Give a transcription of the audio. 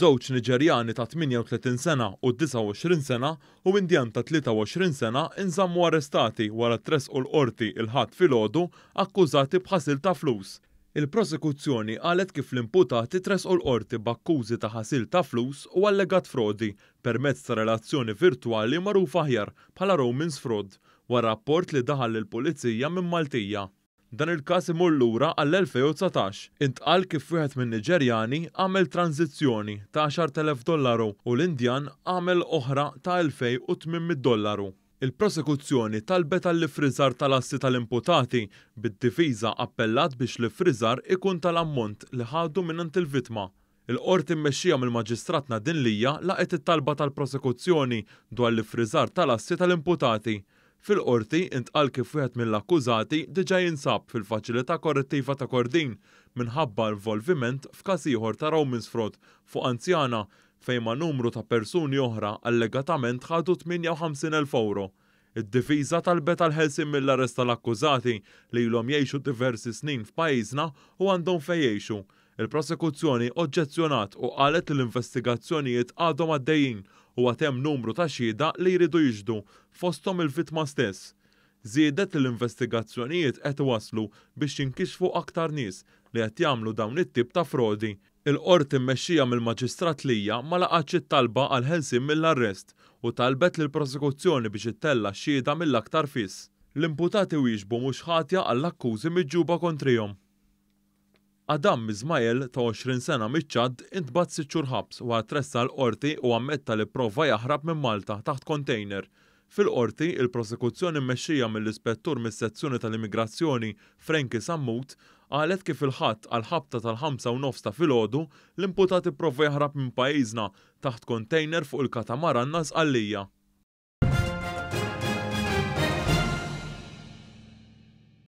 Żewġ Niġerjani ta' 38 sena u 29 sena u Indjan ta' 23 sena inżammu arrestati wara tresqu l-qorti il-ħadd filgħodu akkużati b'ħasil ta' flus. Il-prosekuzzjoni qalet kif l-imputati tresqu l-qorti b'akkużi ta' ħasil ta' flus u allegat frodi permezz ta' relazzjoni virtwali magħrufa aħjar bħala Romance Fraud wara rapport li daħal lill-Pulizija minn Maltija. Dan il-każ imur lura għall-2019. Intqal kif wieħed min-Niġerjani għamel tranzizzjoni ta' $10,000 u l-Indjan għamel oħra ta' $2,800. Il-prosekuzzjoni talbet għall-ifriżar tal-assi tal-imputati bid-difiża appellat biex l-ifriżar ikun tal-ammont li ħadu minant il-vittma. Il-qorti mmexxija mill-Maġistrat Nadin Lija laqgħet it-talba tal-prosekuzzjoni dwar l-ifriżar tal-assi tal-imputati. Fil-qorti intqal kif wieħed mill-akkużati diġà jinsab fil-faċilità korrettiva ta' Kordin minħabba involviment f'każ ieħor ta' Romance Fraud fuq anzjana fejn ma' numru ta' persuni oħra allegatament ħadu €58,000. Id-difiża talbet għal ħelsien mill-arrest tal-akkużati li ilhom jgħixu diversi snin f'pajjiżna u għandhom fejn jgħixu. Il-prosekuzzjoni oġġezzjonat u qalet li l-investigazzjonijiet għadhom għaddejjin u għatem numru ta' xhieda li jridu jiġdu fosthom il-vittma stess. Żiedet li l-investigazzjonijiet qed waslu biex jinkixfu aktar nies li qed jagħmlu dawn it-tip ta' frodi. Il-qorti mmexxija mill-Maġistrat Lija ma laqgħetx it-talba għal ħelsien mill-arrest u talbet lill-prosekuzzjoni biex ittella x-xhieda mill-aktar fis. L-imputati wieġbu mhux ħatja għall-akkużi miġġuba kontrihom. Adam Ismail ta' 20 sena miċ-Ċad intbagħat 6 xhur ħabs wara tressa l-qorti u ammetta li pprova jaħrab minn Malta taħt container. Fil-qorti, il-prosekuzzjoni mmexxija mill-ispettur mis-sezzjoni tal-Immigrazzjoni Frankie Sammut qalet kif il-ħadd għal ħabta tal-5:09 ta' filgħodu l-imputat ipprova jaħrab minn pajjiżna taħt container fuq il-katamaran Nas Qallija.